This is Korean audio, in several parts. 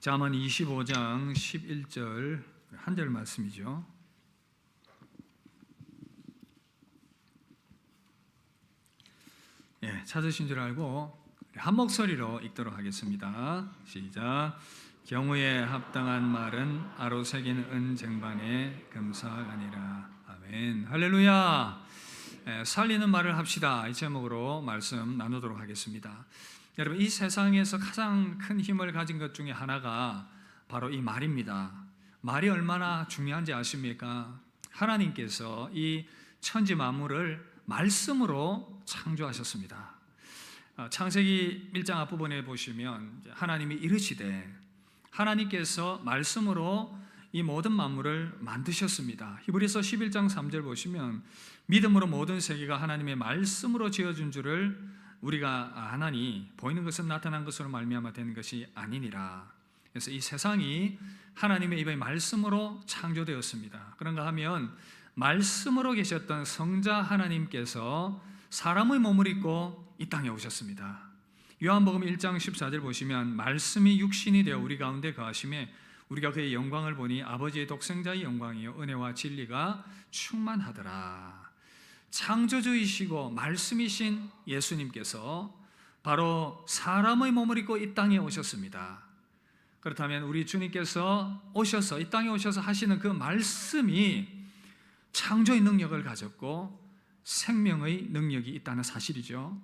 잠언 25장 11절 한 절 말씀이죠. 찾으신 줄 알고 한 목소리로 읽도록 하겠습니다. 시작. 경우에 합당한 말은 아로새긴 은 쟁반에 금사하니라. 아멘. 할렐루야. 살리는 말을 합시다. 이 제목으로 말씀 나누도록 하겠습니다. 여러분, 이 세상에서 가장 큰 힘을 가진 것 중에 하나가 바로 이 말입니다. 말이 얼마나 중요한지 아십니까? 하나님께서 이 천지 만물을 말씀으로 창조하셨습니다. 창세기 1장 앞부분에 보시면 하나님이 이르시되, 하나님께서 말씀으로 이 모든 만물을 만드셨습니다. 히브리서 11장 3절 보시면 믿음으로 모든 세계가 하나님의 말씀으로 지어준 줄을 우리가 아나니 보이는 것은 나타난 것으로 말미암아 된 것이 아니니라. 그래서 이 세상이 하나님의 입의 말씀으로 창조되었습니다. 그런가 하면 말씀으로 계셨던 성자 하나님께서 사람의 몸을 입고 이 땅에 오셨습니다. 요한복음 1장 14절 보시면 말씀이 육신이 되어 우리 가운데 거하심에 우리가 그의 영광을 보니 아버지의 독생자의 영광이요 은혜와 진리가 충만하더라. 창조주이시고 말씀이신 예수님께서 바로 사람의 몸을 입고 이 땅에 오셨습니다. 그렇다면 우리 주님께서 오셔서 이 땅에 오셔서 하시는 그 말씀이 창조의 능력을 가졌고 생명의 능력이 있다는 사실이죠.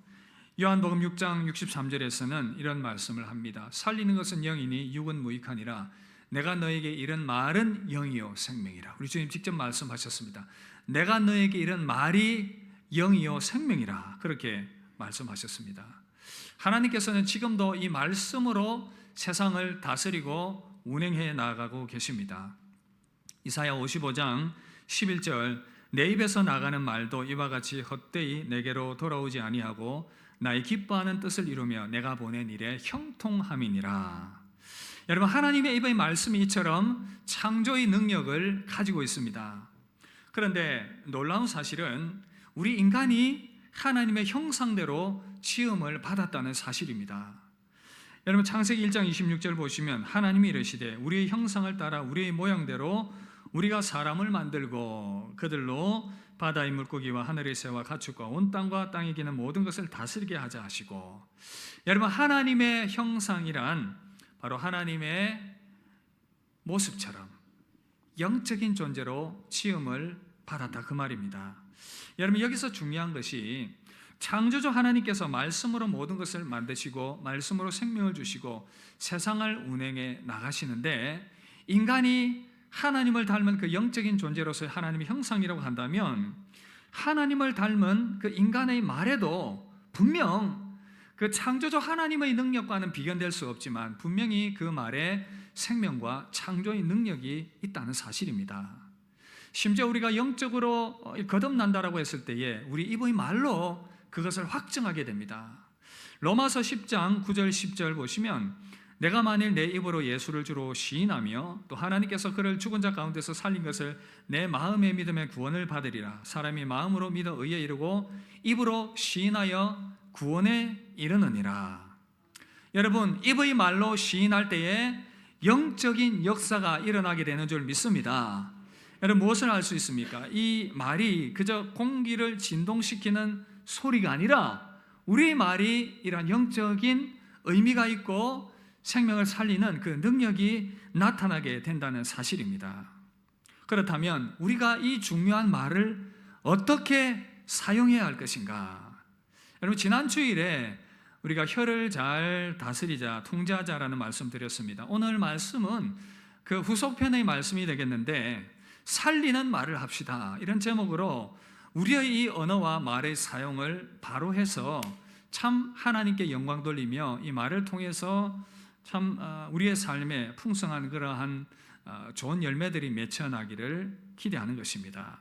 요한복음 6장 63절에서는 이런 말씀을 합니다. 살리는 것은 영이니 육은 무익하니라. 내가 너에게 이른 말은 영이요 생명이라. 우리 주님 직접 말씀하셨습니다. 내가 너에게 이른 말이 영이요 생명이라. 그렇게 말씀하셨습니다. 하나님께서는 지금도 이 말씀으로 세상을 다스리고 운행해 나가고 계십니다. 이사야 55장 11절 내 입에서 나가는 말도 이와 같이 헛되이 내게로 돌아오지 아니하고 나의 기뻐하는 뜻을 이루며 내가 보낸 일에 형통함이니라. 여러분, 하나님의 입의 말씀이 이처럼 창조의 능력을 가지고 있습니다. 그런데 놀라운 사실은 우리 인간이 하나님의 형상대로 지음을 받았다는 사실입니다. 여러분, 창세기 1장 26절 보시면 하나님이 이르시되 우리의 형상을 따라 우리의 모양대로 우리가 사람을 만들고 그들로 바다의 물고기와 하늘의 새와 가축과 온 땅과 땅에 기는 모든 것을 다스리게 하자 하시고, 여러분, 하나님의 형상이란 바로 하나님의 모습처럼 영적인 존재로 지음을 받았다, 그 말입니다. 여러분, 여기서 중요한 것이 창조주 하나님께서 말씀으로 모든 것을 만드시고 말씀으로 생명을 주시고 세상을 운행해 나가시는데, 인간이 하나님을 닮은 그 영적인 존재로서의 하나님의 형상이라고 한다면 하나님을 닮은 그 인간의 말에도 분명 그 창조주 하나님의 능력과는 비견될 수 없지만 분명히 그 말에 생명과 창조의 능력이 있다는 사실입니다. 심지어 우리가 영적으로 거듭난다라고 했을 때에 우리 입의 말로 그것을 확증하게 됩니다. 로마서 10장 9절 10절 보시면 내가 만일 내 입으로 예수를 주로 시인하며 또 하나님께서 그를 죽은 자 가운데서 살린 것을 내 마음의 믿음에 구원을 받으리라. 사람이 마음으로 믿어 의에 이르고 입으로 시인하여 구원에 이르느니라. 여러분, 입의 말로 시인할 때에 영적인 역사가 일어나게 되는 줄 믿습니다. 여러분, 무엇을 알 수 있습니까? 이 말이 그저 공기를 진동시키는 소리가 아니라 우리의 말이 이러한 영적인 의미가 있고 생명을 살리는 그 능력이 나타나게 된다는 사실입니다. 그렇다면 우리가 이 중요한 말을 어떻게 사용해야 할 것인가? 여러분, 지난 주일에 우리가 혀를 잘 다스리자, 통제하자라는 말씀 드렸습니다. 오늘 말씀은 그 후속편의 말씀이 되겠는데 살리는 말을 합시다, 이런 제목으로 우리의 이 언어와 말의 사용을 바로 해서 참 하나님께 영광 돌리며 이 말을 통해서 참 우리의 삶에 풍성한 그러한 좋은 열매들이 맺혀나기를 기대하는 것입니다.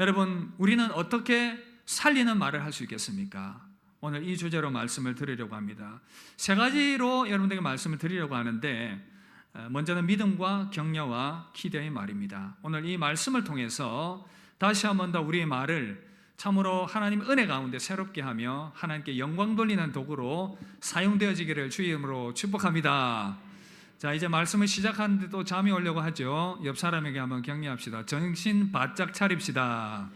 여러분, 우리는 어떻게 살리는 말을 할 수 있겠습니까? 오늘 이 주제로 말씀을 드리려고 합니다. 세 가지로 여러분들에게 말씀을 드리려고 하는데, 먼저는 믿음과 격려와 기대의 말입니다. 오늘 이 말씀을 통해서 다시 한 번 더 우리의 말을 참으로 하나님 은혜 가운데 새롭게 하며 하나님께 영광 돌리는 도구로 사용되어지기를 주의 이름으로 축복합니다. 자, 이제 말씀을 시작하는데 또 잠이 오려고 하죠. 옆 사람에게 한번 격려합시다. 정신 바짝 차립시다.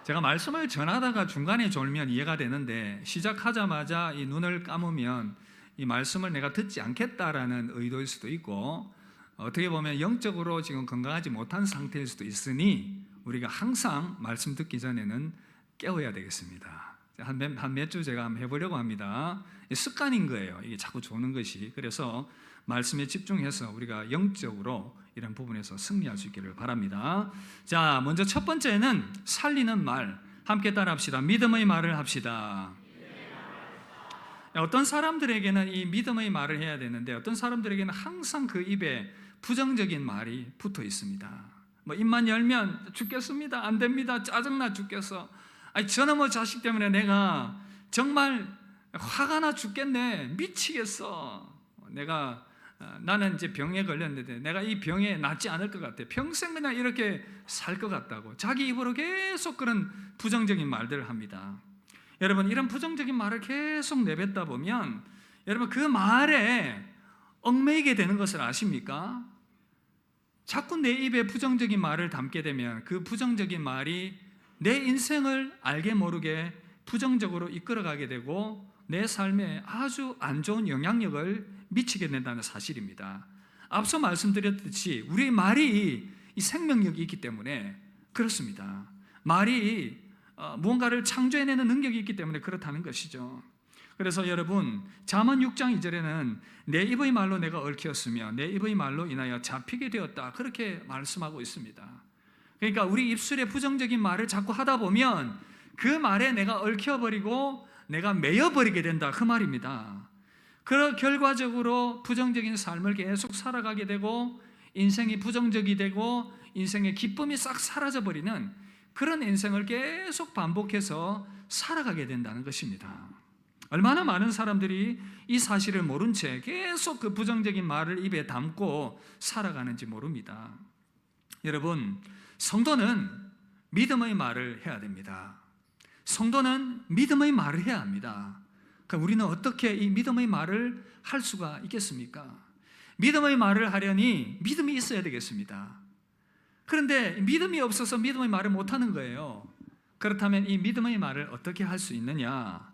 제가 말씀을 전하다가 중간에 졸면 이해가 되는데 시작하자마자 이 눈을 감으면 이 말씀을 내가 듣지 않겠다라는 의도일 수도 있고, 어떻게 보면 영적으로 지금 건강하지 못한 상태일 수도 있으니 우리가 항상 말씀 듣기 전에는 깨워야 되겠습니다. 한 몇 주 제가 한번 해보려고 합니다. 습관인 거예요. 이게 자꾸 조는 것이. 그래서 말씀에 집중해서 우리가 영적으로 이런 부분에서 승리할 수 있기를 바랍니다. 자, 먼저 첫 번째는 살리는 말. 함께 따라합시다. 믿음의 말을 합시다. 어떤 사람들에게는 이 믿음의 말을 해야 되는데 어떤 사람들에게는 항상 그 입에 부정적인 말이 붙어 있습니다. 뭐 입만 열면 죽겠습니다. 안 됩니다. 짜증나 죽겠어. 아니, 저놈의 자식 때문에 내가 정말 화가 나 죽겠네. 미치겠어. 나는 이제 병에 걸렸는데 내가 이 병에 낫지 않을 것 같아. 평생 그냥 이렇게 살 것 같다고 자기 입으로 계속 그런 부정적인 말들을 합니다. 여러분, 이런 부정적인 말을 계속 내뱉다 보면 여러분 그 말에 얽매이게 되는 것을 아십니까? 자꾸 내 입에 부정적인 말을 담게 되면 그 부정적인 말이 내 인생을 알게 모르게 부정적으로 이끌어가게 되고 내 삶에 아주 안 좋은 영향력을 미치게 된다는 사실입니다. 앞서 말씀드렸듯이 우리 말이 이 생명력이 있기 때문에 그렇습니다. 말이 무언가를 창조해내는 능력이 있기 때문에 그렇다는 것이죠. 그래서 여러분, 잠언 6장 2절에는 내 입의 말로 내가 얽혔으며 내 입의 말로 인하여 잡히게 되었다, 그렇게 말씀하고 있습니다. 그러니까 우리 입술에 부정적인 말을 자꾸 하다 보면 그 말에 내가 얽혀버리고 내가 매여버리게 된다, 그 말입니다. 그런 결과적으로 부정적인 삶을 계속 살아가게 되고 인생이 부정적이 되고 인생의 기쁨이 싹 사라져버리는 그런 인생을 계속 반복해서 살아가게 된다는 것입니다. 얼마나 많은 사람들이 이 사실을 모른 채 계속 그 부정적인 말을 입에 담고 살아가는지 모릅니다. 여러분, 성도는 믿음의 말을 해야 됩니다. 성도는 믿음의 말을 해야 합니다. 그러니까 우리는 어떻게 이 믿음의 말을 할 수가 있겠습니까? 믿음의 말을 하려니 믿음이 있어야 되겠습니다. 그런데 믿음이 없어서 믿음의 말을 못하는 거예요. 그렇다면 이 믿음의 말을 어떻게 할 수 있느냐?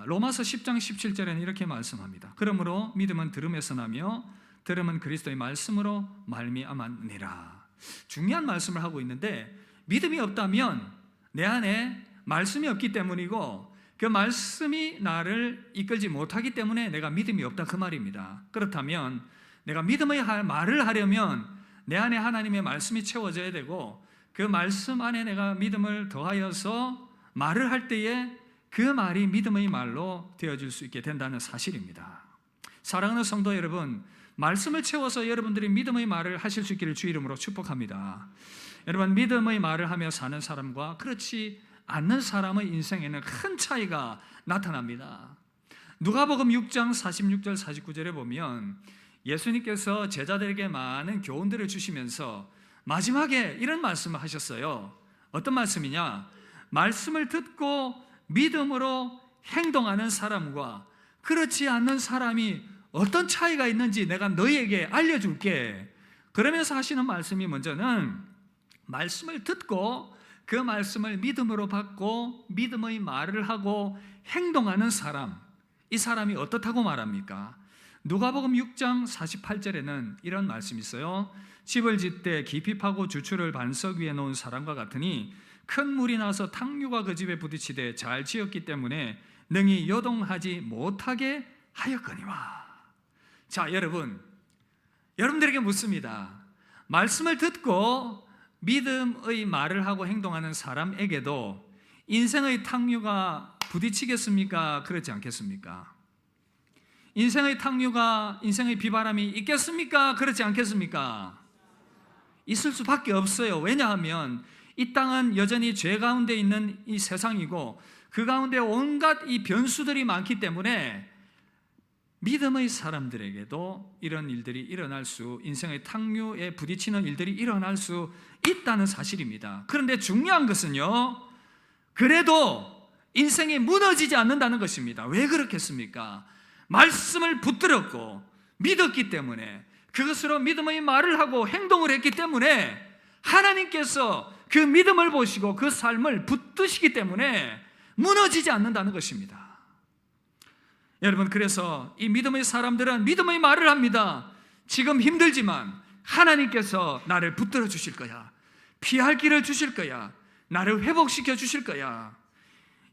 로마서 10장 17절에는 이렇게 말씀합니다. 그러므로 믿음은 들음에서 나며 들음은 그리스도의 말씀으로 말미암았느니라. 중요한 말씀을 하고 있는데 믿음이 없다면 내 안에 말씀이 없기 때문이고 그 말씀이 나를 이끌지 못하기 때문에 내가 믿음이 없다, 그 말입니다. 그렇다면 내가 믿음의 말을 하려면 내 안에 하나님의 말씀이 채워져야 되고 그 말씀 안에 내가 믿음을 더하여서 말을 할 때에 그 말이 믿음의 말로 되어질 수 있게 된다는 사실입니다. 사랑하는 성도 여러분, 말씀을 채워서 여러분들이 믿음의 말을 하실 수 있기를 주 이름으로 축복합니다. 여러분, 믿음의 말을 하며 사는 사람과 그렇지 않는 사람의 인생에는 큰 차이가 나타납니다. 누가복음 6장 46절 49절에 보면 예수님께서 제자들에게 많은 교훈들을 주시면서 마지막에 이런 말씀을 하셨어요. 어떤 말씀이냐? 말씀을 듣고 믿음으로 행동하는 사람과 그렇지 않는 사람이 어떤 차이가 있는지 내가 너희에게 알려줄게. 그러면서 하시는 말씀이 먼저는 말씀을 듣고 그 말씀을 믿음으로 받고 믿음의 말을 하고 행동하는 사람, 이 사람이 어떻다고 말합니까? 누가복음 6장 48절에는 이런 말씀이 있어요. 집을 짓되 깊이 파고 주추를 반석 위에 놓은 사람과 같으니 큰 물이 나서 탕류가 그 집에 부딪히되 잘 지었기 때문에 능히 요동하지 못하게 하였거니와. 자, 여러분들에게 묻습니다. 말씀을 듣고 믿음의 말을 하고 행동하는 사람에게도 인생의 탕류가 부딪히겠습니까? 그렇지 않겠습니까? 인생의 탕류가, 인생의 비바람이 있겠습니까? 그렇지 않겠습니까? 있을 수밖에 없어요. 왜냐하면 이 땅은 여전히 죄 가운데 있는 이 세상이고 그 가운데 온갖 이 변수들이 많기 때문에 믿음의 사람들에게도 이런 일들이 일어날 수, 인생의 탕류에 부딪히는 일들이 일어날 수 있다는 사실입니다. 그런데 중요한 것은요, 그래도 인생이 무너지지 않는다는 것입니다. 왜 그렇겠습니까? 말씀을 붙들었고 믿었기 때문에, 그것으로 믿음의 말을 하고 행동을 했기 때문에 하나님께서 그 믿음을 보시고 그 삶을 붙드시기 때문에 무너지지 않는다는 것입니다. 여러분, 그래서 이 믿음의 사람들은 믿음의 말을 합니다. 지금 힘들지만 하나님께서 나를 붙들어 주실 거야, 피할 길을 주실 거야, 나를 회복시켜 주실 거야.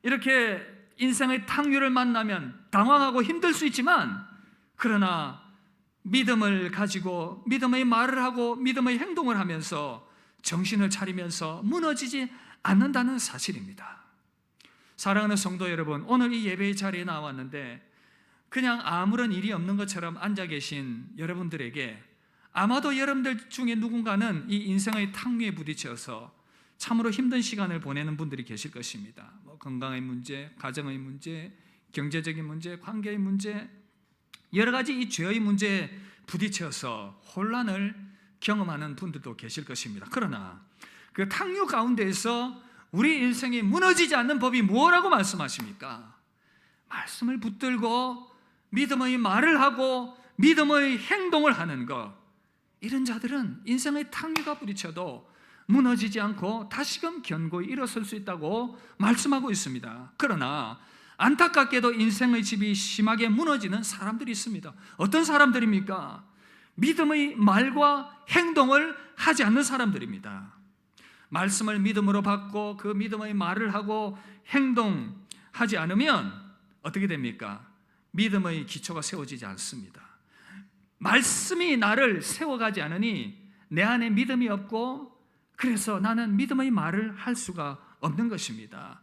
이렇게 인생의 탕류를 만나면 당황하고 힘들 수 있지만, 그러나 믿음을 가지고 믿음의 말을 하고 믿음의 행동을 하면서 정신을 차리면서 무너지지 않는다는 사실입니다. 사랑하는 성도 여러분, 오늘 이 예배의 자리에 나왔는데 그냥 아무런 일이 없는 것처럼 앉아 계신 여러분들에게 아마도 여러분들 중에 누군가는 이 인생의 탕류에 부딪혀서 참으로 힘든 시간을 보내는 분들이 계실 것입니다. 건강의 문제, 가정의 문제, 경제적인 문제, 관계의 문제, 여러 가지 이 죄의 문제에 부딪혀서 혼란을 경험하는 분들도 계실 것입니다. 그러나 그 탕류 가운데에서 우리 인생이 무너지지 않는 법이 뭐라고 말씀하십니까? 말씀을 붙들고 믿음의 말을 하고 믿음의 행동을 하는 것, 이런 자들은 인생의 탕류가 부딪혀도 무너지지 않고 다시금 견고히 일어설 수 있다고 말씀하고 있습니다. 그러나 안타깝게도 인생의 집이 심하게 무너지는 사람들이 있습니다. 어떤 사람들입니까? 믿음의 말과 행동을 하지 않는 사람들입니다. 말씀을 믿음으로 받고 그 믿음의 말을 하고 행동하지 않으면 어떻게 됩니까? 믿음의 기초가 세워지지 않습니다. 말씀이 나를 세워가지 않으니 내 안에 믿음이 없고, 그래서 나는 믿음의 말을 할 수가 없는 것입니다.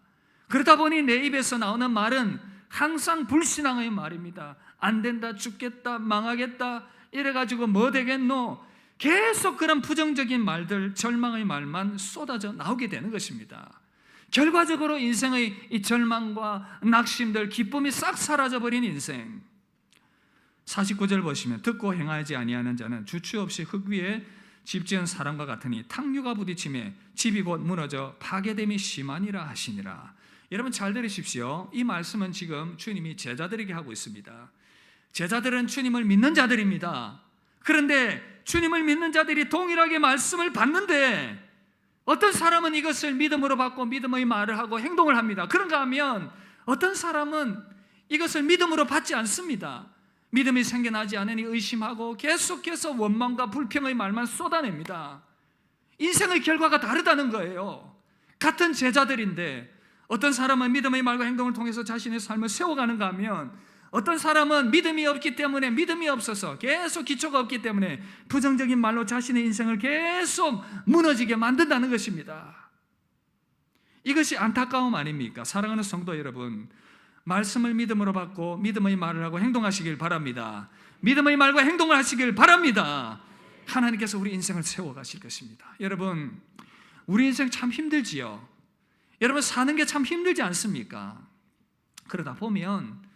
그러다 보니 내 입에서 나오는 말은 항상 불신앙의 말입니다. 안 된다, 죽겠다, 망하겠다, 이래가지고 뭐 되겠노, 계속 그런 부정적인 말들, 절망의 말만 쏟아져 나오게 되는 것입니다. 결과적으로 인생의 이 절망과 낙심들, 기쁨이 싹 사라져버린 인생. 49절 보시면 듣고 행하지 아니하는 자는 주추 없이 흙 위에 집 지은 사람과 같으니 탕류가 부딪힘에 집이 곧 무너져 파괴됨이 심하니라 하시니라. 여러분 잘 들으십시오. 이 말씀은 지금 주님이 제자들에게 하고 있습니다. 제자들은 주님을 믿는 자들입니다. 그런데 주님을 믿는 자들이 동일하게 말씀을 받는데 어떤 사람은 이것을 믿음으로 받고 믿음의 말을 하고 행동을 합니다. 그런가 하면 어떤 사람은 이것을 믿음으로 받지 않습니다. 믿음이 생겨나지 않으니 의심하고 계속해서 원망과 불평의 말만 쏟아냅니다. 인생의 결과가 다르다는 거예요. 같은 제자들인데 어떤 사람은 믿음의 말과 행동을 통해서 자신의 삶을 세워가는가 하면 어떤 사람은 믿음이 없기 때문에, 믿음이 없어서 계속 기초가 없기 때문에 부정적인 말로 자신의 인생을 계속 무너지게 만든다는 것입니다. 이것이 안타까움 아닙니까? 사랑하는 성도 여러분, 말씀을 믿음으로 받고 믿음의 말을 하고 행동하시길 바랍니다. 믿음의 말과 행동을 하시길 바랍니다. 하나님께서 우리 인생을 세워가실 것입니다. 여러분, 우리 인생 참 힘들지요. 여러분, 사는 게 참 힘들지 않습니까? 그러다 보면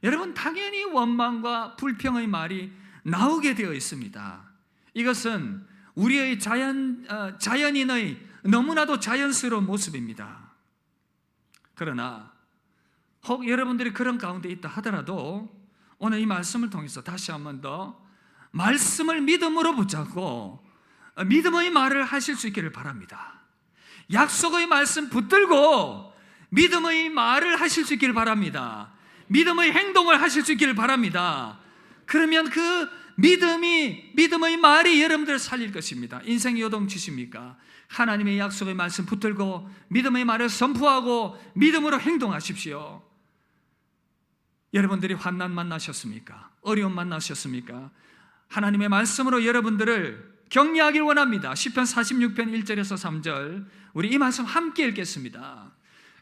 여러분 당연히 원망과 불평의 말이 나오게 되어 있습니다. 이것은 우리의 자연인의 너무나도 자연스러운 모습입니다. 그러나 혹 여러분들이 그런 가운데 있다 하더라도 오늘 이 말씀을 통해서 다시 한 번 더 말씀을 믿음으로 붙잡고 믿음의 말을 하실 수 있기를 바랍니다. 약속의 말씀 붙들고 믿음의 말을 하실 수 있기를 바랍니다. 믿음의 행동을 하실 수 있기를 바랍니다. 그러면 그 믿음의 말이 여러분들을 살릴 것입니다. 인생이 요동치십니까? 하나님의 약속의 말씀 붙들고 믿음의 말을 선포하고 믿음으로 행동하십시오. 여러분들이 환난 만나셨습니까? 어려움 만나셨습니까? 하나님의 말씀으로 여러분들을 격려하길 원합니다. 시편 46편 1절에서 3절 우리 이 말씀 함께 읽겠습니다.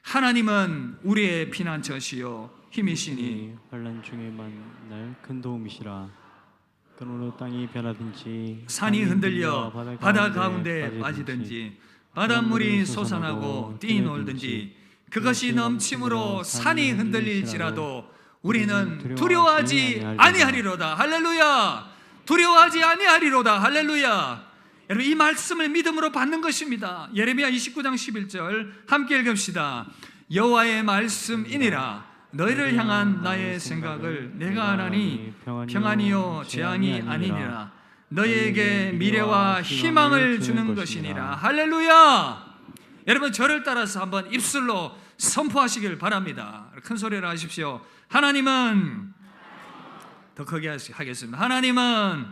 하나님은 우리의 피난처시요 힘이시니 환난 중에 만날 큰 도움이시라. 그러므로 땅이 변하든지 산이 흔들려 바다 가운데 빠지든지 바닷물이 솟아나고 뛰놀든지 그것이 넘침으로 산이 흔들릴지라도 우리는 두려워하지 아니하리로다. 할렐루야. 두려워하지 아니하리로다. 할렐루야. 여러분 이 말씀을 믿음으로 받는 것입니다. 예레미야 29장 11절 함께 읽읍시다. 여호와의 말씀이니라. 너희를 향한 나의 생각을 내가 아나니 평안이요 재앙이 아니니라. 너희에게 미래와 희망을 주는 것이니라. 할렐루야. 여러분 저를 따라서 한번 입술로 선포하시길 바랍니다. 큰 소리로 하십시오. 하나님은, 더 크게 하겠습니다. 하나님은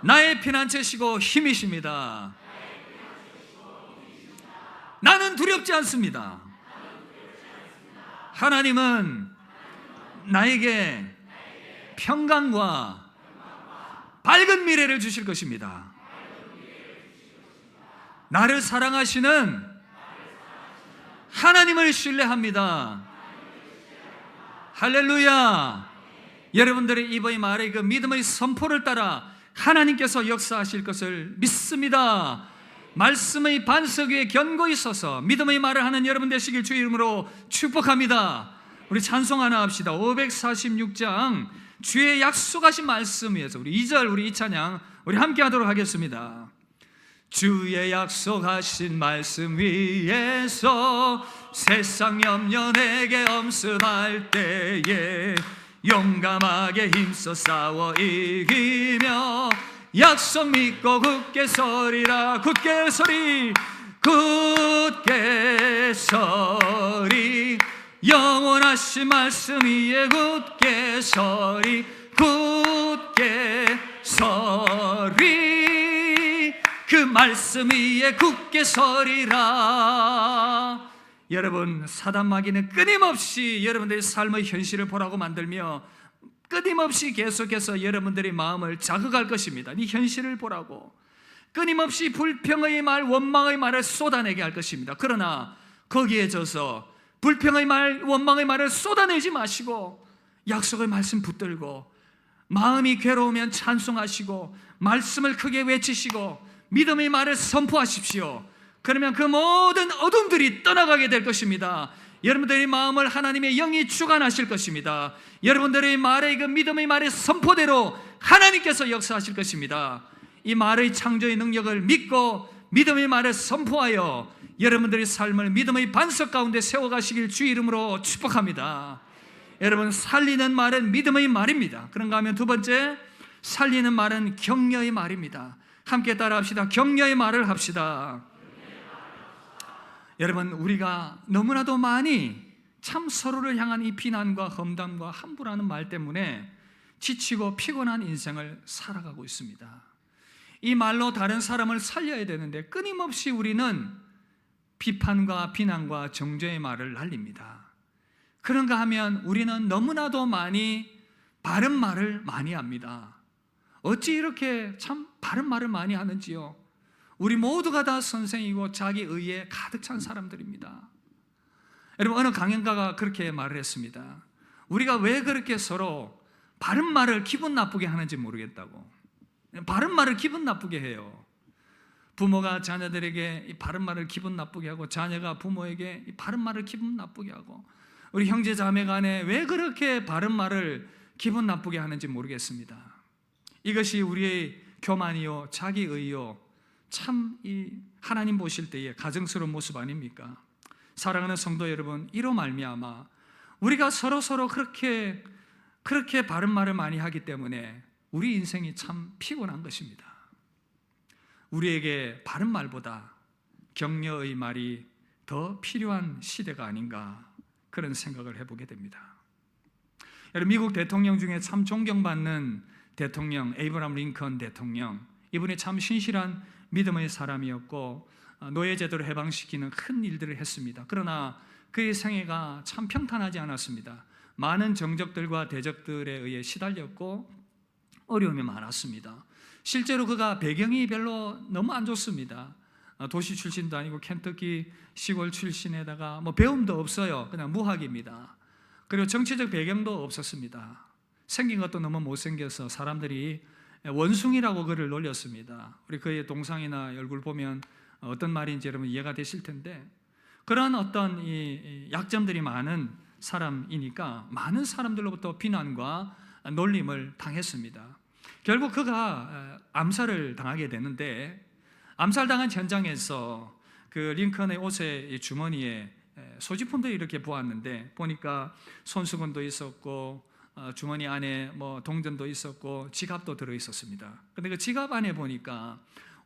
나의 피난처시고 힘이십니다. 나는 두렵지 않습니다. 하나님은 나에게 평강과 밝은 미래를 주실 것입니다. 나를 사랑하시는 하나님을 신뢰합니다. 할렐루야. 여러분들의 이번에 말의 그 믿음의 선포를 따라 하나님께서 역사하실 것을 믿습니다. 말씀의 반석 위에 견고히 서서 믿음의 말을 하는 여러분 되시길 주의 이름으로 축복합니다. 우리 찬송 하나 합시다. 546장 주의 약속하신 말씀 위에서 우리 2절 우리 이 찬양 우리 함께 하도록 하겠습니다. 주의 약속하신 말씀 위에서 세상 염려 내게 엄습할 때에 용감하게 힘써 싸워 이기며 약속 믿고 굳게 서리라. 굳게 서리, 굳게 서리. 영원하신 말씀 위에 굳게 서리, 굳게 서리. 그 말씀 위에 굳게 서리라. 여러분 사단 마귀는 끊임없이 여러분들의 삶의 현실을 보라고 만들며 끊임없이 계속해서 여러분들의 마음을 자극할 것입니다. 이 현실을 보라고 끊임없이 불평의 말, 원망의 말을 쏟아내게 할 것입니다. 그러나 거기에 져서 불평의 말, 원망의 말을 쏟아내지 마시고 약속의 말씀 붙들고 마음이 괴로우면 찬송하시고 말씀을 크게 외치시고 믿음의 말을 선포하십시오. 그러면 그 모든 어둠들이 떠나가게 될 것입니다. 여러분들의 마음을 하나님의 영이 주관하실 것입니다. 여러분들의 말의 그 믿음의 말의 선포대로 하나님께서 역사하실 것입니다. 이 말의 창조의 능력을 믿고 믿음의 말을 선포하여 여러분들의 삶을 믿음의 반석 가운데 세워가시길 주의 이름으로 축복합니다. 여러분 살리는 말은 믿음의 말입니다. 그런가 하면 두 번째, 살리는 말은 격려의 말입니다. 함께 따라합시다. 격려의 말을 합시다. 여러분 우리가 너무나도 많이 참 서로를 향한 이 비난과 험담과 함부라는 말 때문에 지치고 피곤한 인생을 살아가고 있습니다. 이 말로 다른 사람을 살려야 되는데 끊임없이 우리는 비판과 비난과 정죄의 말을 날립니다. 그런가 하면 우리는 너무나도 많이 바른 말을 많이 합니다. 어찌 이렇게 참 바른 말을 많이 하는지요. 우리 모두가 다 선생이고 자기 의에 가득 찬 사람들입니다. 여러분 어느 강연가가 그렇게 말을 했습니다. 우리가 왜 그렇게 서로 바른 말을 기분 나쁘게 하는지 모르겠다고. 바른 말을 기분 나쁘게 해요. 부모가 자녀들에게 이 바른 말을 기분 나쁘게 하고 자녀가 부모에게 이 바른 말을 기분 나쁘게 하고 우리 형제 자매 간에 왜 그렇게 바른 말을 기분 나쁘게 하는지 모르겠습니다. 이것이 우리의 교만이요 자기의요 참 이 하나님 보실 때의 가증스러운 모습 아닙니까? 사랑하는 성도 여러분, 이로 말미암아 우리가 서로 그렇게 바른 말을 많이 하기 때문에 우리 인생이 참 피곤한 것입니다. 우리에게 바른 말보다 격려의 말이 더 필요한 시대가 아닌가 그런 생각을 해보게 됩니다. 여러분 미국 대통령 중에 참 존경받는 대통령 에이브라함 링컨 대통령, 이분이 참 신실한 믿음의 사람이었고 노예제도를 해방시키는 큰 일들을 했습니다. 그러나 그의 생애가 참 평탄하지 않았습니다. 많은 정적들과 대적들에 의해 시달렸고 어려움이 많았습니다. 실제로 그가 배경이 별로 너무 안 좋습니다. 도시 출신도 아니고 켄터키 시골 출신에다가 뭐 배움도 없어요. 그냥 무학입니다. 그리고 정치적 배경도 없었습니다. 생긴 것도 너무 못생겨서 사람들이 원숭이라고 그를 놀렸습니다. 우리 그의 동상이나 얼굴 보면 어떤 말인지 여러분 이해가 되실 텐데, 그런 어떤 이 약점들이 많은 사람이니까 많은 사람들로부터 비난과 놀림을 당했습니다. 결국 그가 암살을 당하게 되는데, 암살당한 현장에서 그 링컨의 옷의 주머니에 소지품들을 이렇게 보았는데 보니까 손수건도 있었고 주머니 안에 뭐 동전도 있었고 지갑도 들어 있었습니다. 근데 그 지갑 안에 보니까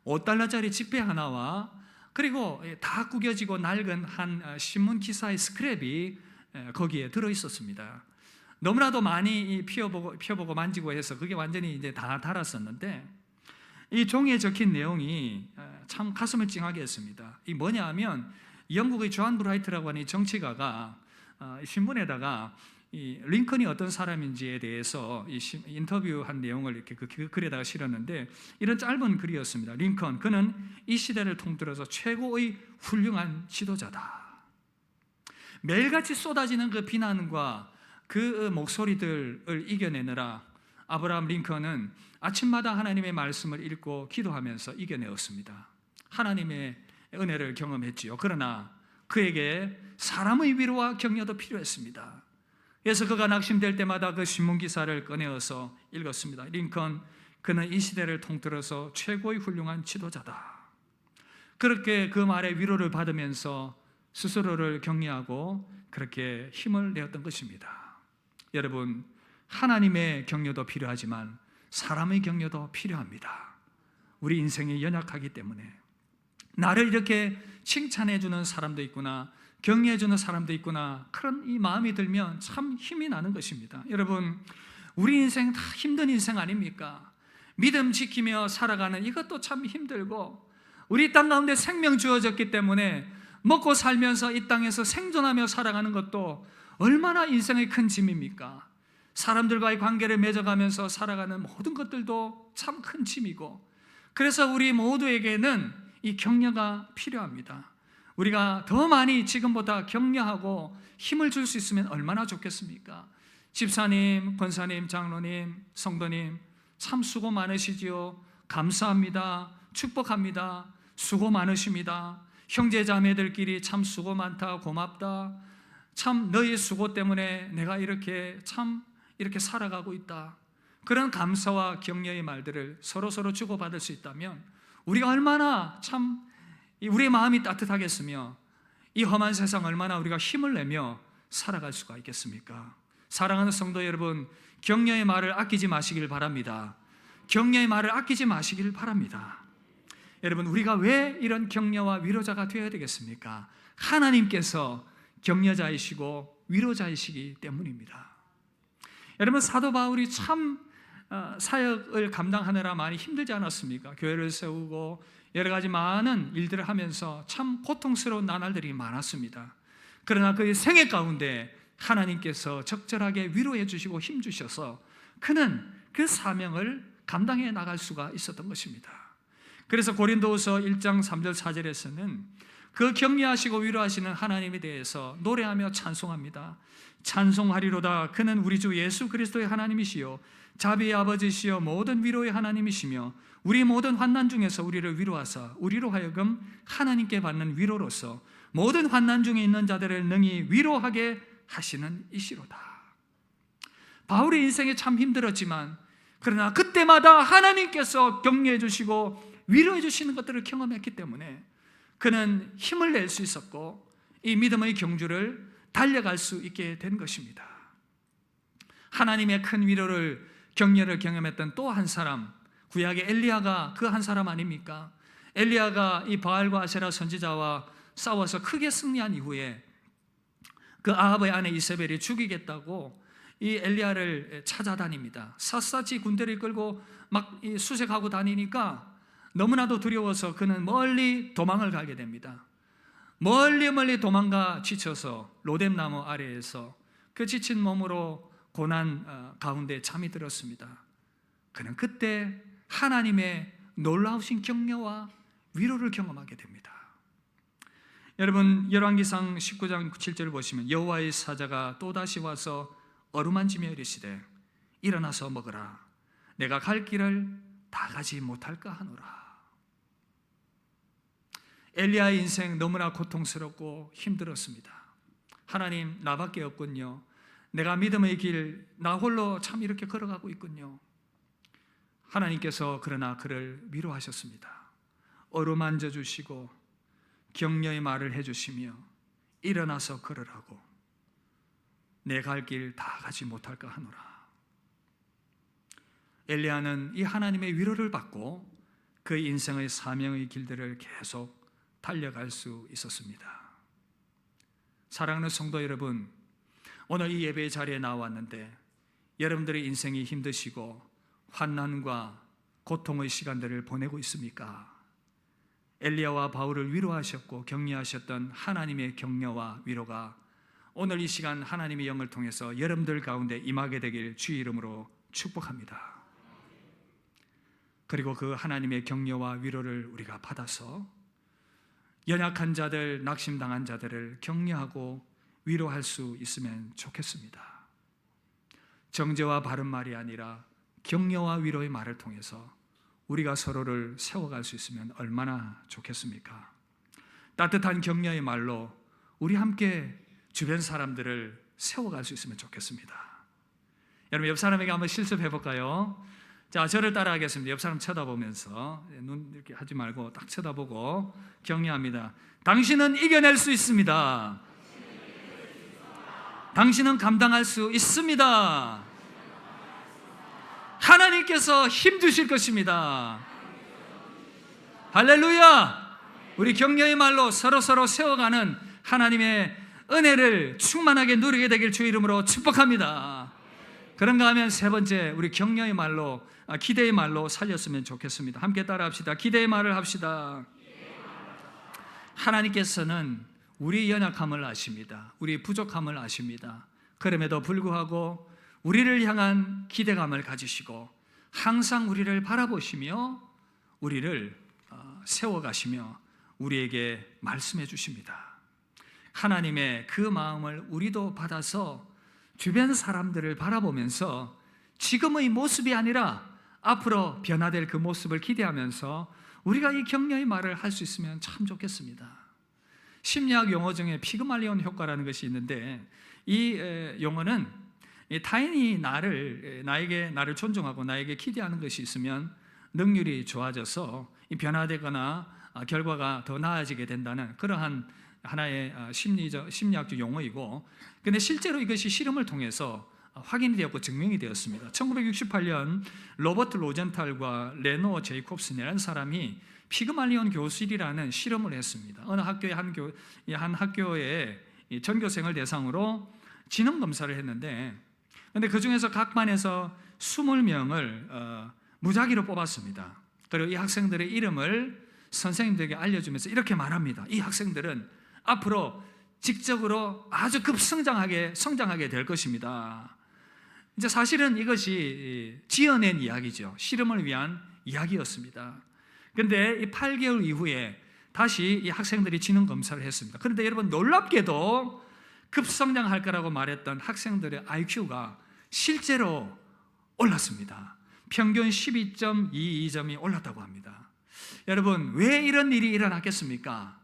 5달러짜리 지폐 하나와 그리고 다 구겨지고 낡은 한 신문 기사의 스크랩이 거기에 들어 있었습니다. 너무나도 많이 펴보고 만지고 해서 그게 완전히 이제 다 닳았었는데 이 종이에 적힌 내용이 참 가슴을 찡하게 했습니다. 이 뭐냐 하면 영국의 존 브라이트라고 하는 정치가가 신문에다가 이 링컨이 어떤 사람인지에 대해서 인터뷰한 내용을 이렇게 그 글에다가 실었는데 이런 짧은 글이었습니다. 링컨, 그는 이 시대를 통틀어서 최고의 훌륭한 지도자다. 매일같이 쏟아지는 그 비난과 그 목소리들을 이겨내느라 아브라함 링컨은 아침마다 하나님의 말씀을 읽고 기도하면서 이겨내었습니다. 하나님의 은혜를 경험했지요. 그러나 그에게 사람의 위로와 격려도 필요했습니다. 그래서 그가 낙심될 때마다 그 신문 기사를 꺼내어서 읽었습니다. 링컨, 그는 이 시대를 통틀어서 최고의 훌륭한 지도자다. 그렇게 그 말에 위로를 받으면서 스스로를 격려하고 그렇게 힘을 내었던 것입니다. 여러분, 하나님의 격려도 필요하지만 사람의 격려도 필요합니다. 우리 인생이 연약하기 때문에 나를 이렇게 칭찬해주는 사람도 있구나, 격려해주는 사람도 있구나, 그런 이 마음이 들면 참 힘이 나는 것입니다. 여러분, 우리 인생 다 힘든 인생 아닙니까? 믿음 지키며 살아가는 이것도 참 힘들고, 우리 땅 가운데 생명 주어졌기 때문에 먹고 살면서 이 땅에서 생존하며 살아가는 것도 얼마나 인생의 큰 짐입니까? 사람들과의 관계를 맺어가면서 살아가는 모든 것들도 참 큰 짐이고, 그래서 우리 모두에게는 이 격려가 필요합니다. 우리가 더 많이 지금보다 격려하고 힘을 줄 수 있으면 얼마나 좋겠습니까? 집사님, 권사님, 장로님, 성도님, 참 수고 많으시지요. 감사합니다. 축복합니다. 수고 많으십니다. 형제 자매들끼리 참 수고 많다, 고맙다. 참 너희 수고 때문에 내가 이렇게 살아가고 있다. 그런 감사와 격려의 말들을 서로 주고받을 수 있다면 우리가 얼마나 참 우리의 마음이 따뜻하겠으며 이 험한 세상 얼마나 우리가 힘을 내며 살아갈 수가 있겠습니까? 사랑하는 성도 여러분, 격려의 말을 아끼지 마시길 바랍니다. 격려의 말을 아끼지 마시길 바랍니다. 여러분, 우리가 왜 이런 격려와 위로자가 되어야 되겠습니까? 하나님께서 격려자이시고 위로자이시기 때문입니다. 여러분, 사도 바울이 참 사역을 감당하느라 많이 힘들지 않았습니까? 교회를 세우고 여러 가지 많은 일들을 하면서 참 고통스러운 나날들이 많았습니다. 그러나 그의 생애 가운데 하나님께서 적절하게 위로해 주시고 힘 주셔서 그는 그 사명을 감당해 나갈 수가 있었던 것입니다. 그래서 고린도후서 1장 3절 4절에서는 그 격려하시고 위로하시는 하나님에 대해서 노래하며 찬송합니다. 찬송하리로다. 그는 우리 주 예수 그리스도의 하나님이시요 자비의 아버지시여 모든 위로의 하나님이시며 우리 모든 환난 중에서 우리를 위로하사 우리로 하여금 하나님께 받는 위로로서 모든 환난 중에 있는 자들을 능히 위로하게 하시는 이시로다. 바울의 인생이 참 힘들었지만 그러나 그때마다 하나님께서 격려해 주시고 위로해 주시는 것들을 경험했기 때문에 그는 힘을 낼 수 있었고 이 믿음의 경주를 달려갈 수 있게 된 것입니다. 하나님의 큰 위로를 격려를 경험했던 또 한 사람, 구약의 엘리야가 그 한 사람 아닙니까? 엘리야가 이 바알과 아세라 선지자와 싸워서 크게 승리한 이후에 그 아합의 아내 이세벨이 죽이겠다고 이 엘리야를 찾아다닙니다. 샅샅이 군대를 끌고 막 수색하고 다니니까 너무나도 두려워서 그는 멀리 도망을 가게 됩니다. 멀리 도망가 지쳐서 로뎀나무 아래에서 그 지친 몸으로 고난 가운데 잠이 들었습니다. 그는 그때 하나님의 놀라우신 격려와 위로를 경험하게 됩니다. 여러분, 열왕기상 19장 7절을 보시면 여호와의 사자가 또다시 와서 어루만지며 이르시되 일어나서 먹으라. 내가 갈 길을 다 가지 못할까 하노라. 엘리야의 인생 너무나 고통스럽고 힘들었습니다. 하나님, 나밖에 없군요. 내가 믿음의 길 나 홀로 참 이렇게 걸어가고 있군요. 하나님께서 그러나 그를 위로하셨습니다. 어루만져 주시고 격려의 말을 해주시며 일어나서 걸으라고 내 갈 길 다 가지 못할까 하노라. 엘리야는 이 하나님의 위로를 받고 그 인생의 사명의 길들을 계속 달려갈 수 있었습니다. 사랑하는 성도 여러분, 오늘 이 예배의 자리에 나왔는데 여러분들의 인생이 힘드시고 환난과 고통의 시간들을 보내고 있습니까? 엘리야와 바울을 위로하셨고 격려하셨던 하나님의 격려와 위로가 오늘 이 시간 하나님의 영을 통해서 여러분들 가운데 임하게 되길 주의 이름으로 축복합니다. 그리고 그 하나님의 격려와 위로를 우리가 받아서 연약한 자들, 낙심당한 자들을 격려하고 위로할 수 있으면 좋겠습니다. 정죄와 바른 말이 아니라 격려와 위로의 말을 통해서 우리가 서로를 세워갈 수 있으면 얼마나 좋겠습니까? 따뜻한 격려의 말로 우리 함께 주변 사람들을 세워갈 수 있으면 좋겠습니다. 여러분, 옆 사람에게 한번 실습해 볼까요? 자, 저를 따라하겠습니다. 옆 사람 쳐다보면서 눈 이렇게 하지 말고 딱 쳐다보고 격려합니다. 당신은 이겨낼 수 있습니다. 당신은 감당할 수 있습니다. 하나님께서 힘 주실 것입니다. 할렐루야! 우리 격려의 말로 서로 세워가는 하나님의 은혜를 충만하게 누리게 되길 주의 이름으로 축복합니다. 그런가 하면 세 번째, 우리 격려의 말로, 기대의 말로 살렸으면 좋겠습니다. 함께 따라합시다. 기대의 말을 합시다. 하나님께서는 우리 연약함을 아십니다. 우리 부족함을 아십니다. 그럼에도 불구하고 우리를 향한 기대감을 가지시고 항상 우리를 바라보시며 우리를 세워가시며 우리에게 말씀해 주십니다. 하나님의 그 마음을 우리도 받아서 주변 사람들을 바라보면서 지금의 모습이 아니라 앞으로 변화될 그 모습을 기대하면서 우리가 이 격려의 말을 할 수 있으면 참 좋겠습니다. 심리학 용어 중에 피그말리온 효과라는 것이 있는데 이 용어는 타인이 나에게 나를 존중하고 나에게 기대하는 것이 있으면 능률이 좋아져서 변화되거나 결과가 더 나아지게 된다는 그러한 하나의 심리학적 용어이고, 근데 실제로 이것이 실험을 통해서 확인이 되었고 증명이 되었습니다. 1968년 로버트 로젠탈과 레노 제이콥슨이라는 사람이 피그말리온 교실이라는 실험을 했습니다. 어느 학교의 한 학교의 전교생을 대상으로 지능 검사를 했는데, 근데 그 중에서 각 반에서 20명을 무작위로 뽑았습니다. 그리고 이 학생들의 이름을 선생님들에게 알려주면서 이렇게 말합니다. 이 학생들은 앞으로 직접으로 아주 성장하게 될 것입니다. 이제 사실은 이것이 지어낸 이야기죠. 실험을 위한 이야기였습니다. 그런데 이 8개월 이후에 다시 이 학생들이 지능 검사를 했습니다. 그런데 여러분, 놀랍게도 급성장할 거라고 말했던 학생들의 IQ가 실제로 올랐습니다. 평균 12.22점이 올랐다고 합니다. 여러분, 왜 이런 일이 일어났겠습니까?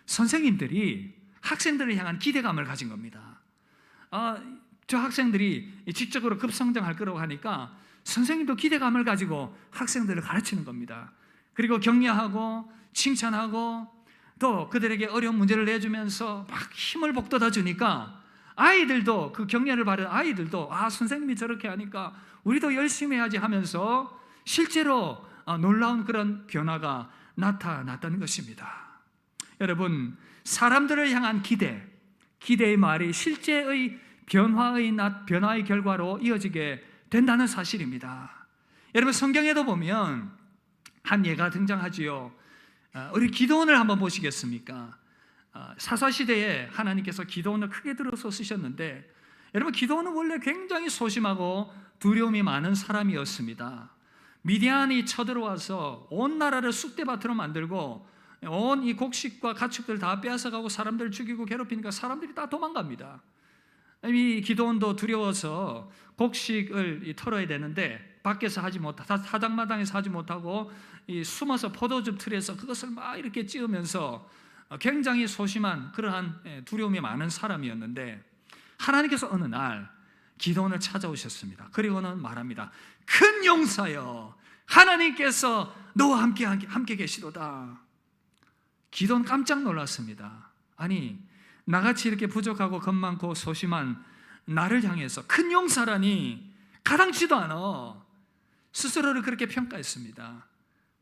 선생님들이 학생들을 향한 기대감을 가진 겁니다. 저 학생들이 지적으로 급성장할 거라고 하니까 선생님도 기대감을 가지고 학생들을 가르치는 겁니다. 그리고 격려하고 칭찬하고 또 그들에게 어려운 문제를 내주면서 막 힘을 북돋아 주니까 아이들도, 그 격려를 받은 아이들도 선생님이 저렇게 하니까 우리도 열심히 해야지 하면서 실제로 놀라운 그런 변화가 나타났다는 것입니다. 여러분, 사람들을 향한 기대의 말이 실제의 변화의 결과로 이어지게 된다는 사실입니다. 여러분, 성경에도 보면 한 예가 등장하지요. 우리 기드온을 한번 보시겠습니까? 사사시대에 하나님께서 기드온을 크게 들어서 쓰셨는데, 여러분, 기드온은 원래 굉장히 소심하고 두려움이 많은 사람이었습니다. 미디안이 쳐들어와서 온 나라를 쑥대밭으로 만들고 온 이 곡식과 가축들 다 빼앗아가고 사람들 죽이고 괴롭히니까 사람들이 다 도망갑니다. 이 기드온도 두려워서 곡식을 털어야 되는데 밖에서 하지 못하고 사장마당에서 하지 못하고 숨어서 포도즙 틀에서 그것을 막 이렇게 찌우면서 굉장히 소심한 그러한 두려움이 많은 사람이었는데, 하나님께서 어느 날 기드온을 찾아오셨습니다. 그리고는 말합니다. 큰 용사여, 하나님께서 너와 함께 계시도다. 기드온 깜짝 놀랐습니다. 아니, 나같이 이렇게 부족하고 겁 많고 소심한 나를 향해서 큰 용사라니 가당치도 않아 스스로를 그렇게 평가했습니다.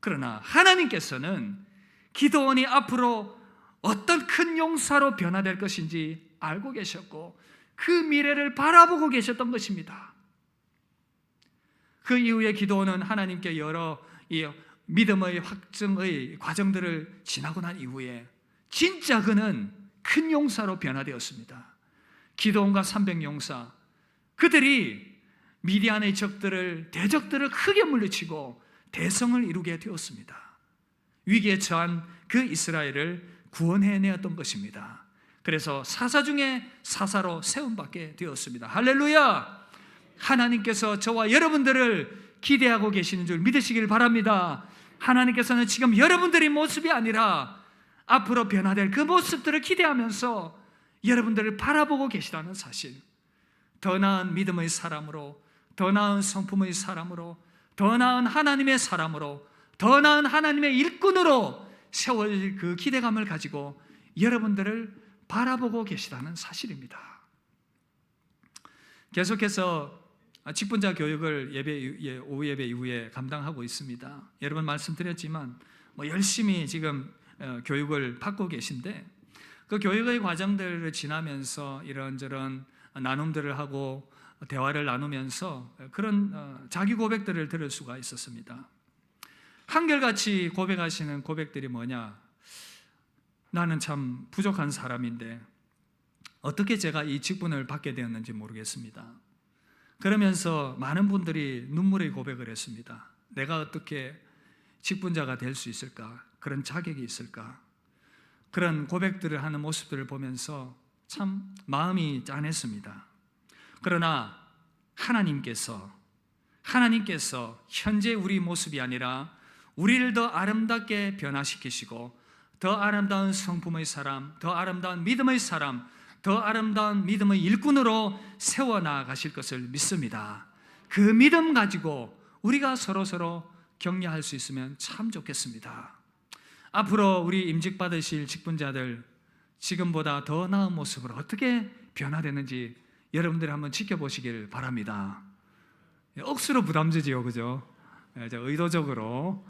그러나 하나님께서는 기드온이 앞으로 어떤 큰 용사로 변화될 것인지 알고 계셨고 그 미래를 바라보고 계셨던 것입니다. 그 이후에 기드온은 하나님께 여러 이 믿음의 확증의 과정들을 지나고 난 이후에 진짜 그는 큰 용사로 변화되었습니다. 기드온과 300용사, 그들이 미디안의 대적들을 크게 물리치고 대성을 이루게 되었습니다. 위기에 처한 그 이스라엘을 구원해내었던 것입니다. 그래서 사사 중에 사사로 세움받게 되었습니다. 할렐루야! 하나님께서 저와 여러분들을 기대하고 계시는 줄 믿으시길 바랍니다. 하나님께서는 지금 여러분들의 모습이 아니라 앞으로 변화될 그 모습들을 기대하면서 여러분들을 바라보고 계시다는 사실, 더 나은 믿음의 사람으로, 더 나은 성품의 사람으로, 더 나은 하나님의 사람으로, 더 나은 하나님의 일꾼으로 세워질 그 기대감을 가지고 여러분들을 바라보고 계시다는 사실입니다. 계속해서 직분자 교육을 오후 예배 이후에 감당하고 있습니다. 여러분 말씀드렸지만 열심히 지금 교육을 받고 계신데 그 교육의 과정들을 지나면서 이런저런 나눔들을 하고 대화를 나누면서 그런 자기 고백들을 들을 수가 있었습니다. 한결같이 고백하시는 고백들이 뭐냐? 나는 참 부족한 사람인데 어떻게 제가 이 직분을 받게 되었는지 모르겠습니다. 그러면서 많은 분들이 눈물의 고백을 했습니다. 내가 어떻게 직분자가 될 수 있을까? 그런 자격이 있을까? 그런 고백들을 하는 모습들을 보면서 참 마음이 짠했습니다. 그러나 하나님께서 현재 우리 모습이 아니라 우리를 더 아름답게 변화시키시고 더 아름다운 성품의 사람, 더 아름다운 믿음의 사람, 더 아름다운 믿음의 일꾼으로 세워나가실 것을 믿습니다. 그 믿음 가지고 우리가 서로 격려할 수 있으면 참 좋겠습니다. 앞으로 우리 임직받으실 직분자들 지금보다 더 나은 모습으로 어떻게 변화되는지 여러분들이 한번 지켜보시길 바랍니다. 억수로 부담되지요, 그죠? 의도적으로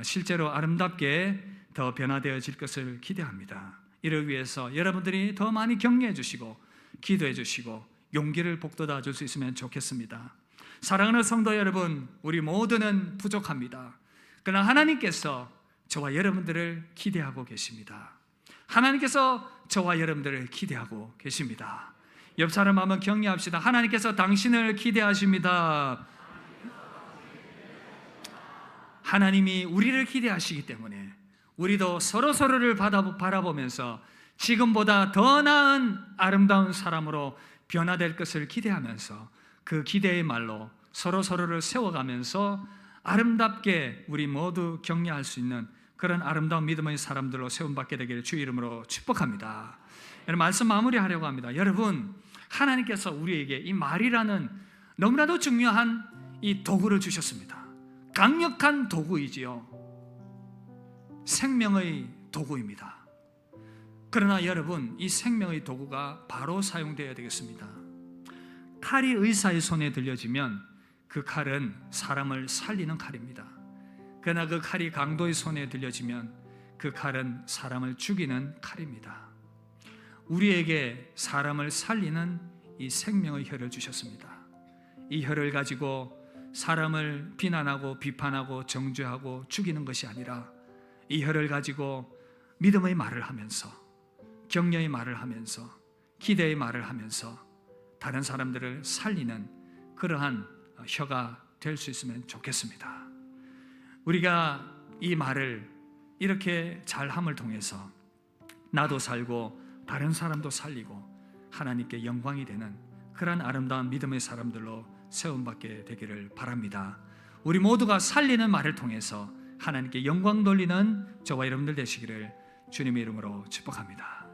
실제로 아름답게 더 변화되어질 것을 기대합니다. 이를 위해서 여러분들이 더 많이 격려해 주시고 기도해 주시고 용기를 북돋아 줄 수 있으면 좋겠습니다. 사랑하는 성도 여러분, 우리 모두는 부족합니다. 그러나 하나님께서 저와 여러분들을 기대하고 계십니다. 하나님께서 저와 여러분들을 기대하고 계십니다. 옆 사람 한번 격려합시다. 하나님께서 당신을 기대하십니다. 하나님이 우리를 기대하시기 때문에 우리도 서로를 바라보면서 지금보다 더 나은 아름다운 사람으로 변화될 것을 기대하면서 그 기대의 말로 서로를 세워가면서 아름답게 우리 모두 격려할 수 있는 그런 아름다운 믿음의 사람들로 세움받게 되기를 주 이름으로 축복합니다. 여러분, 말씀 마무리하려고 합니다. 여러분, 하나님께서 우리에게 이 말이라는 너무나도 중요한 이 도구를 주셨습니다. 강력한 도구이지요. 생명의 도구입니다. 그러나 여러분, 이 생명의 도구가 바로 사용되어야 되겠습니다. 칼이 의사의 손에 들려지면 그 칼은 사람을 살리는 칼입니다. 그러나 그 칼이 강도의 손에 들려지면 그 칼은 사람을 죽이는 칼입니다. 우리에게 사람을 살리는 이 생명의 혀를 주셨습니다. 이 혀를 가지고 사람을 비난하고 비판하고 정죄하고 죽이는 것이 아니라 이 혀를 가지고 믿음의 말을 하면서 격려의 말을 하면서 기대의 말을 하면서 다른 사람들을 살리는 그러한 혀가 될 수 있으면 좋겠습니다. 우리가 이 말을 이렇게 잘함을 통해서 나도 살고 다른 사람도 살리고 하나님께 영광이 되는 그런 아름다운 믿음의 사람들로 세움받게 되기를 바랍니다. 우리 모두가 살리는 말을 통해서 하나님께 영광 돌리는 저와 여러분들 되시기를 주님의 이름으로 축복합니다.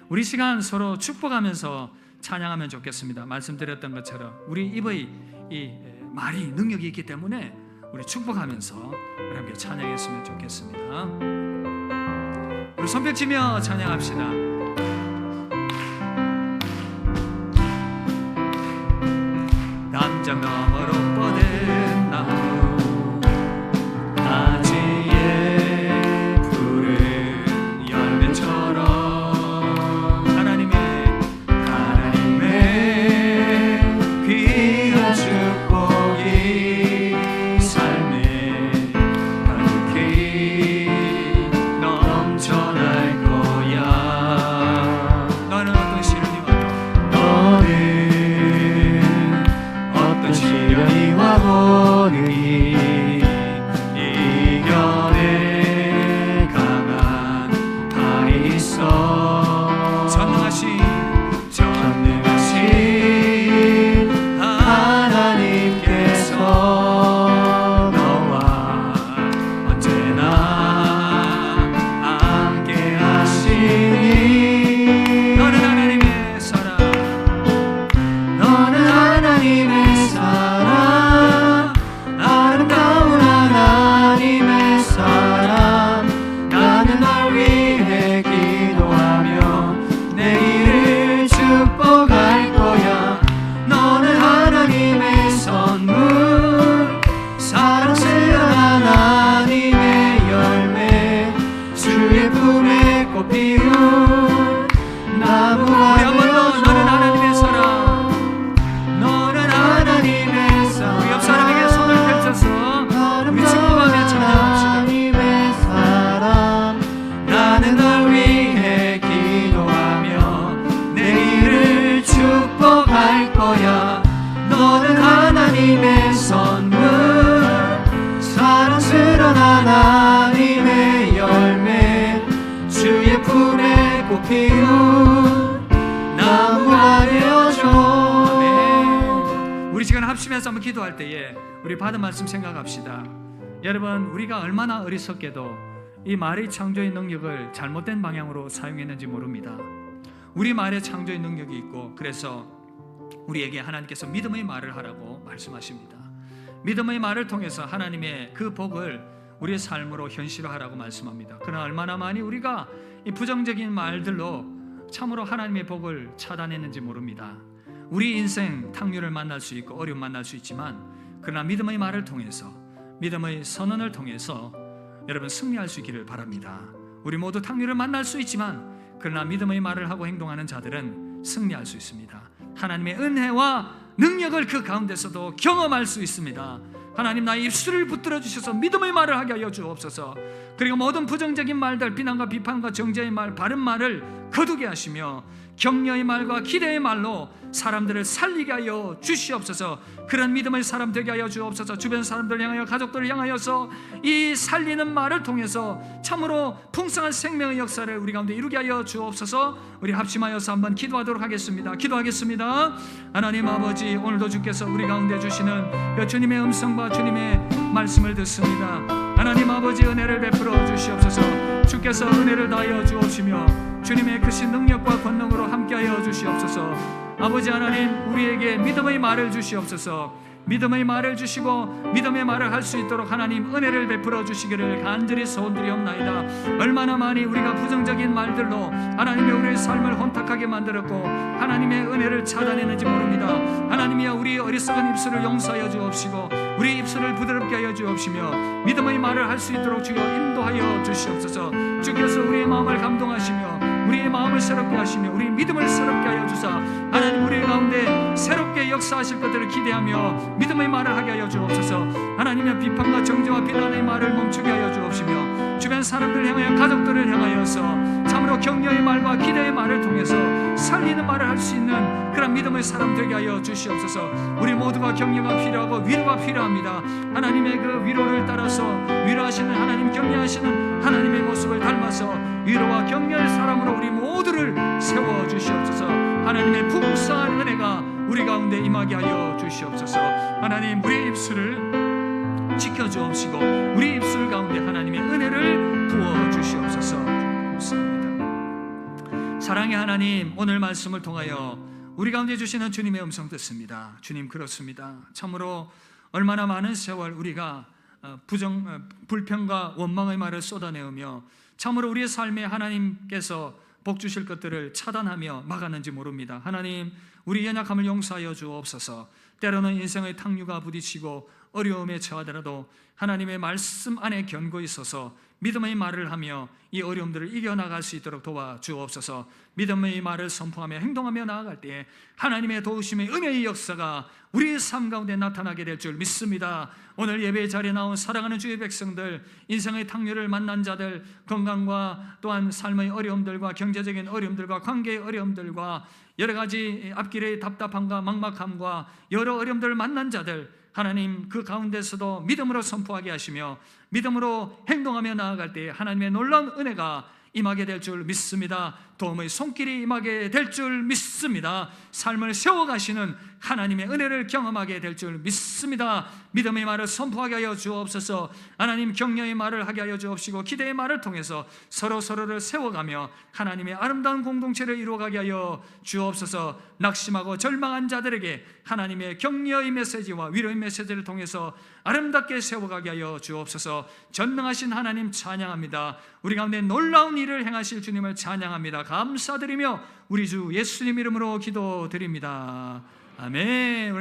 우리 시간 서로 축복하면서 찬양하면 좋겠습니다. 말씀드렸던 것처럼 우리 입의 이 말이 능력이 있기 때문에 우리 축복하면서 우리 함께 찬양했으면 좋겠습니다. 우리 손뼉치며 찬양합시다. 담장 너머로 뻗은 나무 가지에 푸른 열매처럼 하나님의 귀한 축복이 삶에 가득히 넘쳐날 거야. 너는 어떤 시련이 와도 시련이 와보니 이겨내 강한 팔이 있어. 전능하신 하나님께서 너와 언제나 함께 하시니 너는 하나님의 사랑, 너는 하나님의 사랑, 아름다운 하나님의 사랑. 나는 널 위해 기도하며 내일을 축복할 거야. 너는 하나님의 선물, 사랑스러운 하나님의 열매, 주의 품에 꽃 피운 나무가 되어줘. 너는 하나님의 사랑, 너는 하나님의 사랑. 우리 옆 사람에게 손을 펼쳐서 우리 축복하며 찬양합시다. 하나님의 사랑, 나는 널 위해 기도하며 내일을 축복할 거야. 너는 하나님의 선물, 사랑스러운 하나님의 열매, 주의 품에 꽃 피운 나무가 되어줘. 네. 우리 시간 합심해서 한번 기도할 때에 우리 받은 말씀 생각합시다. 여러분, 우리가 얼마나 어리석게도 이 말의 창조의 능력을 잘못된 방향으로 사용했는지 모릅니다. 우리 말에 창조의 능력이 있고, 그래서 우리에게 하나님께서 믿음의 말을 하라고 말씀하십니다. 믿음의 말을 통해서 하나님의 그 복을 우리의 삶으로 현실화하라고 말씀합니다. 그러나 얼마나 많이 우리가 이 부정적인 말들로 참으로 하나님의 복을 차단했는지 모릅니다. 우리 인생 탕류를 만날 수 있고 어려움 만날 수 있지만, 그러나 믿음의 말을 통해서, 믿음의 선언을 통해서 여러분 승리할 수 있기를 바랍니다. 우리 모두 탕류를 만날 수 있지만, 그러나 믿음의 말을 하고 행동하는 자들은 승리할 수 있습니다. 하나님의 은혜와 능력을 그 가운데서도 경험할 수 있습니다. 하나님, 나의 입술을 붙들어 주셔서 믿음의 말을 하게 하여 주옵소서. 그리고 모든 부정적인 말들, 비난과 비판과 정죄의 말, 바른 말을 거두게 하시며 격려의 말과 기대의 말로 사람들을 살리게 하여 주시옵소서. 그런 믿음의 사람 되게 하여 주옵소서. 주변 사람들을 향하여, 가족들을 향하여서 이 살리는 말을 통해서 참으로 풍성한 생명의 역사를 우리 가운데 이루게 하여 주옵소서. 우리 합심하여서 한번 기도하도록 하겠습니다. 기도하겠습니다. 하나님 아버지, 오늘도 주께서 우리 가운데 주시는 그 주님의 음성과 주님의 말씀을 듣습니다. 하나님 아버지, 은혜를 베풀어 주시옵소서. 주께서 은혜를 다하여 주옵시며 주님의 크신 능력과 권능으로 함께하여 주시옵소서. 아버지 하나님, 우리에게 믿음의 말을 주시옵소서. 믿음의 말을 주시고 믿음의 말을 할 수 있도록 하나님 은혜를 베풀어 주시기를 간절히 소원드리옵나이다. 얼마나 많이 우리가 부정적인 말들로 하나님의 우리의 삶을 혼탁하게 만들었고 하나님의 은혜를 차단했는지 모릅니다. 하나님이여, 우리 어리석은 입술을 용서하여 주옵시고 우리 입술을 부드럽게 하여 주옵시며 믿음의 말을 할 수 있도록 주여 인도하여 주시옵소서. 주께서 우리의 마음을 감동하시며 우리의 마음을 새롭게 하시며 우리 믿음을 새롭게 하여 주사 하나님, 우리 가운데 새롭게 역사하실 것들을 기대하며 믿음의 말을 하게 하여 주옵소서. 하나님의 비판과 정죄와 비난의 말을 멈추게 하여 주옵시며 주변 사람들을 향하여, 가족들을 향하여서 참으로 격려의 말과 기대의 말을 통해서 살리는 말을 할 수 있는 그런 믿음의 사람 되게 하여 주시옵소서. 우리 모두가 격려가 필요하고 위로가 필요합니다. 하나님의 그 위로를 따라서 위로하시는 하나님, 격려하시는 하나님의 모습을 닮아서 위로와 격려의 사람으로 우리 모두를 세워 주시옵소서. 하나님의 풍성한 은혜가 우리 가운데 임하게 하여 주시옵소서. 하나님, 우리의 입술을 지켜주옵시고 우리 입술 가운데 하나님의 은혜를 부어 주시옵소서. 감사합니다. 사랑의 하나님, 오늘 말씀을 통하여 우리 가운데 주시는 주님의 음성 듣습니다. 주님, 그렇습니다. 참으로 얼마나 많은 세월 우리가 불평과 원망의 말을 쏟아내으며 참으로 우리의 삶에 하나님께서 복 주실 것들을 차단하며 막았는지 모릅니다. 하나님, 우리 연약함을 용서하여 주옵소서. 때로는 인생의 탕류가 부딪히고 어려움에 처하더라도 하나님의 말씀 안에 견고히 서서 믿음의 말을 하며 이 어려움들을 이겨나갈 수 있도록 도와주옵소서. 믿음의 말을 선포하며 행동하며 나아갈 때에 하나님의 도우심의 은혜의 역사가 우리의 삶 가운데 나타나게 될 줄 믿습니다. 오늘 예배의 자리에 나온 사랑하는 주의 백성들, 인생의 탕류를 만난 자들, 건강과 또한 삶의 어려움들과 경제적인 어려움들과 관계의 어려움들과 여러 가지 앞길의 답답함과 막막함과 여러 어려움들을 만난 자들, 하나님 그 가운데서도 믿음으로 선포하게 하시며 믿음으로 행동하며 나아갈 때 하나님의 놀라운 은혜가 임하게 될 줄 믿습니다. 도움의 손길이 임하게 될 줄 믿습니다. 삶을 세워가시는 하나님의 은혜를 경험하게 될 줄 믿습니다. 믿음의 말을 선포하게 하여 주옵소서. 하나님 격려의 말을 하게 하여 주옵시고 기대의 말을 통해서 서로를 세워가며 하나님의 아름다운 공동체를 이루어가게 하여 주옵소서. 낙심하고 절망한 자들에게 하나님의 격려의 메시지와 위로의 메시지를 통해서 아름답게 세워가게 하여 주옵소서. 전능하신 하나님 찬양합니다. 우리 가운데 놀라운 일을 행하실 주님을 찬양합니다. 감사드리며 우리 주 예수님 이름으로 기도드립니다. 아멘.